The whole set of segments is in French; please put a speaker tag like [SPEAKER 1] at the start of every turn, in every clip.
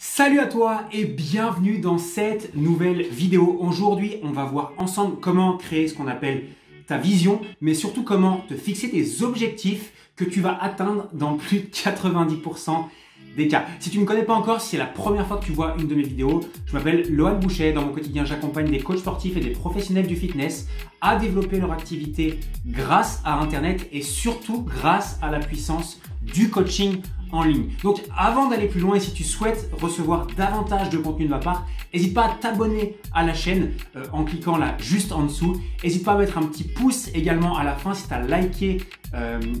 [SPEAKER 1] Salut à toi et bienvenue dans cette nouvelle vidéo. Aujourd'hui, on va voir ensemble comment créer ce qu'on appelle ta vision, mais surtout comment te fixer des objectifs que tu vas atteindre dans plus de 90% des cas. Si tu ne me connais pas encore, si c'est la première fois que tu vois une de mes vidéos, je m'appelle Lohan Bouchet. Dans mon quotidien, j'accompagne des coachs sportifs et des professionnels du fitness à développer leur activité grâce à Internet et surtout grâce à la puissance du coaching en ligne. Donc avant d'aller plus loin et si tu souhaites recevoir davantage de contenu de ma part, n'hésite pas à t'abonner à la chaîne en cliquant là juste en dessous. N'hésite pas à mettre un petit pouce également à la fin si tu as liké,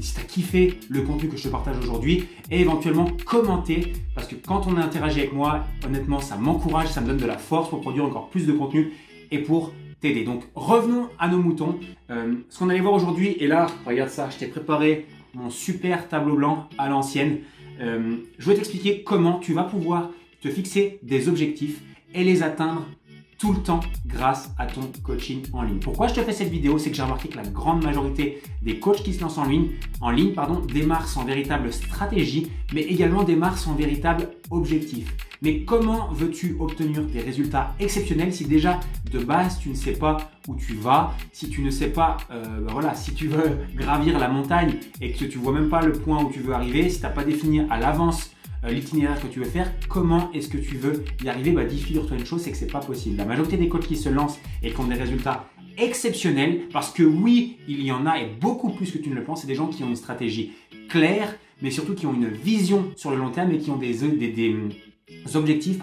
[SPEAKER 1] si tu as kiffé le contenu que je te partage aujourd'hui et éventuellement commenter parce que quand on interagit avec moi, honnêtement ça m'encourage, ça me donne de la force pour produire encore plus de contenu et pour t'aider. Donc revenons à nos moutons. Ce qu'on allait voir aujourd'hui, et là regarde ça, je t'ai préparé mon super tableau blanc à l'ancienne. Je vais t'expliquer comment tu vas pouvoir te fixer des objectifs et les atteindre tout le temps grâce à ton coaching en ligne. Pourquoi je te fais cette vidéo? C'est que j'ai remarqué que la grande majorité des coachs qui se lancent en ligne, démarrent sans véritable stratégie, mais également démarrent sans véritable objectif. Mais comment veux-tu obtenir des résultats exceptionnels si déjà de base tu ne sais pas où tu vas, si tu ne sais pas, si tu veux gravir la montagne et que tu vois même pas le point où tu veux arriver, si tu n'as pas défini à l'avance l'itinéraire que tu veux faire, comment est-ce que tu veux y arriver? Figure-toi une chose, c'est que c'est pas possible. La majorité des coachs qui se lancent et qui ont des résultats exceptionnels, parce que oui, il y en a et beaucoup plus que tu ne le penses, c'est des gens qui ont une stratégie claire, mais surtout qui ont une vision sur le long terme et qui ont des objectifs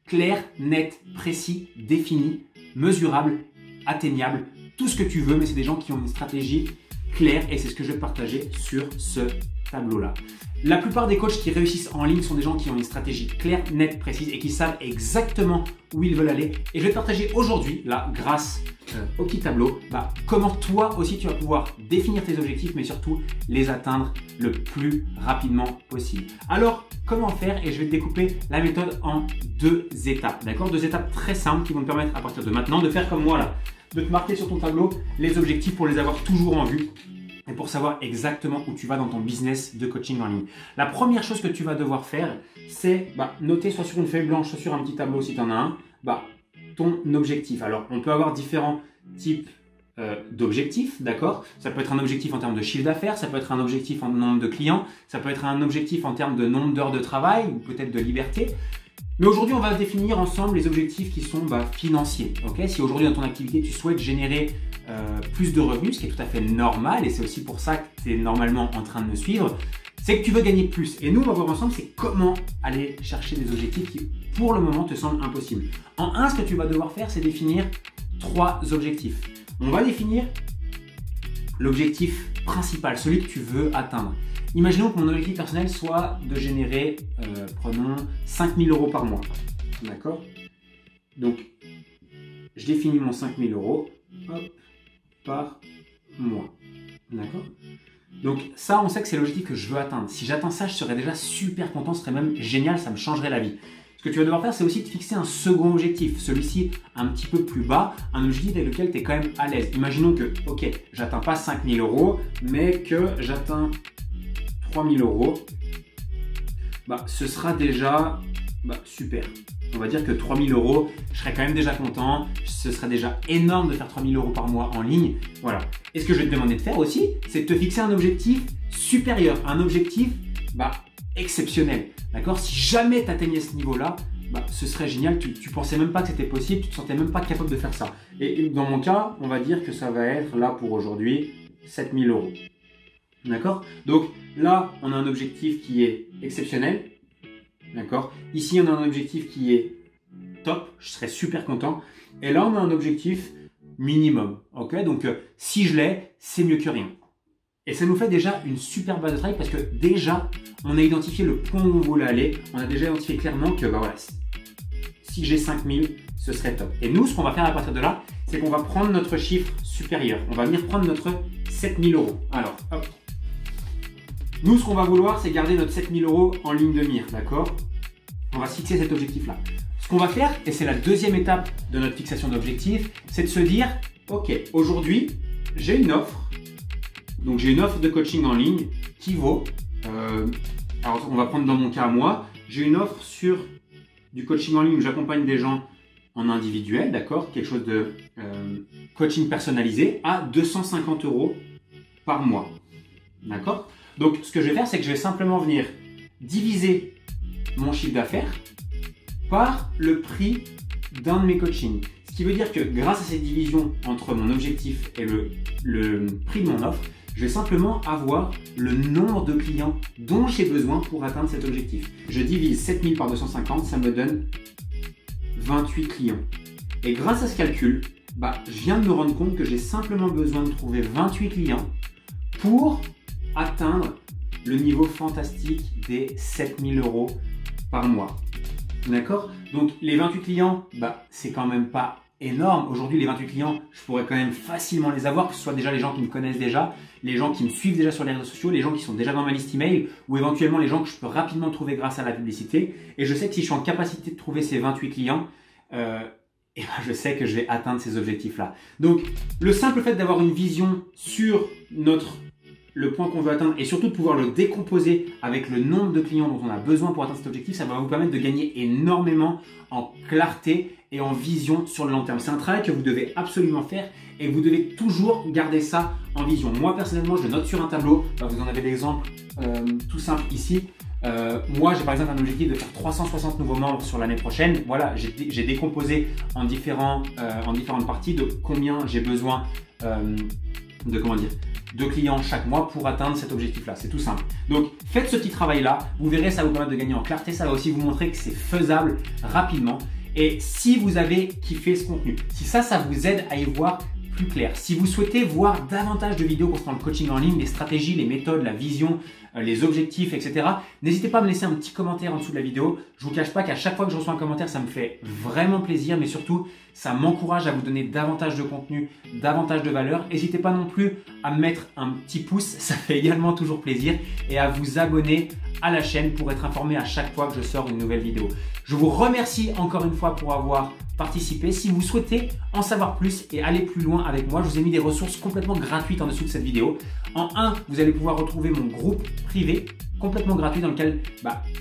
[SPEAKER 1] clairs, nets, précis, définis, mesurables, atteignables, tout ce que tu veux, mais c'est des gens qui ont une stratégie claire et c'est ce que je vais te partager sur ce tableau-là. La plupart des coachs qui réussissent en ligne sont des gens qui ont une stratégie claire, nette, précise et qui savent exactement où ils veulent aller. Et je vais te partager aujourd'hui, là, grâce au petit tableau, comment toi aussi tu vas pouvoir définir tes objectifs, mais surtout les atteindre le plus rapidement possible. Alors, comment faire? Et je vais te découper la méthode en deux étapes, d'accord? Deux étapes très simples qui vont te permettre à partir de maintenant de faire comme moi là, de te marquer sur ton tableau les objectifs pour les avoir toujours en vue et pour savoir exactement où tu vas dans ton business de coaching en ligne. La première chose que tu vas devoir faire, c'est noter soit sur une feuille blanche, soit sur un petit tableau si tu en as un, ton objectif. Alors, on peut avoir différents types d'objectifs, d'accord? Ça peut être un objectif en termes de chiffre d'affaires, ça peut être un objectif en nombre de clients, ça peut être un objectif en termes de nombre d'heures de travail ou peut-être de liberté. Mais aujourd'hui, on va définir ensemble les objectifs qui sont financiers. Okay? Si aujourd'hui dans ton activité, tu souhaites générer plus de revenus, ce qui est tout à fait normal, et c'est aussi pour ça que tu es normalement en train de me suivre, c'est que tu veux gagner plus. Et nous, on va voir ensemble, c'est comment aller chercher des objectifs qui, pour le moment, te semblent impossibles. En un, ce que tu vas devoir faire, c'est définir 3 objectifs. On va définir l'objectif principal, celui que tu veux atteindre. Imaginons que mon objectif personnel soit de générer, prenons 5 000 € par mois. D'accord? Donc, je définis mon 5 000 € par mois. D'accord? Donc, ça, on sait que c'est l'objectif que je veux atteindre. Si j'atteins ça, je serais déjà super content, ce serait même génial, ça me changerait la vie. Ce que tu vas devoir faire, c'est aussi de fixer un second objectif, celui-ci un petit peu plus bas, un objectif avec lequel tu es quand même à l'aise. Imaginons que, ok, j'atteins pas 5 000 €, mais que j'atteins 3 000 €, ce sera déjà super. On va dire que 3 000 €, je serais quand même déjà content, ce serait déjà énorme de faire 3 000 € par mois en ligne. Voilà. Et ce que je vais te demander de faire aussi, c'est de te fixer un objectif supérieur, un objectif exceptionnel. D'accord? Si jamais tu atteignais ce niveau-là, ce serait génial, tu pensais même pas que c'était possible, tu te sentais même pas capable de faire ça. Et dans mon cas, on va dire que ça va être là pour aujourd'hui 7 000 €. D'accord? Donc là, on a un objectif qui est exceptionnel. D'accord? Ici, on a un objectif qui est top, je serais super content. Et là, on a un objectif minimum. Ok? Donc, si je l'ai, c'est mieux que rien. Et ça nous fait déjà une super base de travail parce que déjà, on a identifié le point où on voulait aller. On a déjà identifié clairement que si j'ai 5 000, ce serait top. Et nous, ce qu'on va faire à partir de là, c'est qu'on va prendre notre chiffre supérieur. On va venir prendre notre 7 000 €. Alors, hop. Nous, ce qu'on va vouloir, c'est garder notre 7 000 € en ligne de mire, d'accord? On va se fixer cet objectif-là. Ce qu'on va faire, et c'est la deuxième étape de notre fixation d'objectif, c'est de se dire, ok, aujourd'hui, j'ai une offre. Donc, j'ai une offre de coaching en ligne qui vaut, alors on va prendre dans mon cas à moi, j'ai une offre sur du coaching en ligne où j'accompagne des gens en individuel, d'accord, quelque chose de coaching personnalisé, à 250 € par mois. D'accord? Donc, ce que je vais faire, c'est que je vais simplement venir diviser mon chiffre d'affaires par le prix d'un de mes coachings. Ce qui veut dire que grâce à cette division entre mon objectif et le prix de mon offre, je vais simplement avoir le nombre de clients dont j'ai besoin pour atteindre cet objectif. Je divise 7000 par 250, ça me donne 28 clients. Et grâce à ce calcul, je viens de me rendre compte que j'ai simplement besoin de trouver 28 clients pour atteindre le niveau fantastique des 7000 € par mois. D'accord? Donc les 28 clients, c'est quand même pas énorme. Aujourd'hui, les 28 clients, je pourrais quand même facilement les avoir, que ce soit déjà les gens qui me connaissent déjà, les gens qui me suivent déjà sur les réseaux sociaux, les gens qui sont déjà dans ma liste email, ou éventuellement les gens que je peux rapidement trouver grâce à la publicité. Et je sais que si je suis en capacité de trouver ces 28 clients, je sais que je vais atteindre ces objectifs-là. Donc, le simple fait d'avoir une vision sur le point qu'on veut atteindre et surtout de pouvoir le décomposer avec le nombre de clients dont on a besoin pour atteindre cet objectif, ça va vous permettre de gagner énormément en clarté et en vision sur le long terme. C'est un travail que vous devez absolument faire et vous devez toujours garder ça en vision. Moi, personnellement, je le note sur un tableau. Vous en avez l'exemple tout simple ici. Moi, j'ai par exemple un objectif de faire 360 nouveaux membres sur l'année prochaine. Voilà, j'ai décomposé en différentes parties de combien j'ai besoin de clients chaque mois pour atteindre cet objectif-là. C'est tout simple. Donc, faites ce petit travail-là. Vous verrez, ça va vous permettre de gagner en clarté. Ça va aussi vous montrer que c'est faisable rapidement. Et si vous avez kiffé ce contenu, si ça vous aide à y voir plus clair, si vous souhaitez voir davantage de vidéos concernant le coaching en ligne, les stratégies, les méthodes, la vision, les objectifs, etc., n'hésitez pas à me laisser un petit commentaire en dessous de la vidéo. Je ne vous cache pas qu'à chaque fois que je reçois un commentaire, ça me fait vraiment plaisir, mais surtout, ça m'encourage à vous donner davantage de contenu, davantage de valeur. N'hésitez pas non plus à me mettre un petit pouce, ça fait également toujours plaisir, et à vous abonner à la chaîne pour être informé à chaque fois que je sors une nouvelle vidéo. Je vous remercie encore une fois pour avoir participé. Si vous souhaitez en savoir plus et aller plus loin avec moi, je vous ai mis des ressources complètement gratuites en dessous de cette vidéo. En un, vous allez pouvoir retrouver mon groupe privé complètement gratuit dans lequel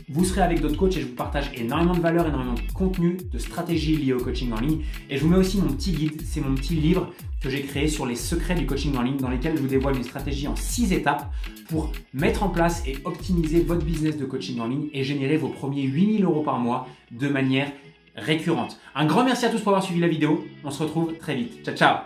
[SPEAKER 1] vous serez avec d'autres coachs et je vous partage énormément de valeur, énormément de contenu, de stratégies liées au coaching en ligne. Et je vous mets aussi mon petit guide, c'est mon petit livre que j'ai créé sur les secrets du coaching en ligne dans lesquels je vous dévoile une stratégie en 6 étapes pour mettre en place et optimiser votre business de coaching en ligne et générer vos premiers 8000 € par mois de manière récurrente. Un grand merci à tous pour avoir suivi la vidéo. On se retrouve très vite. Ciao, ciao!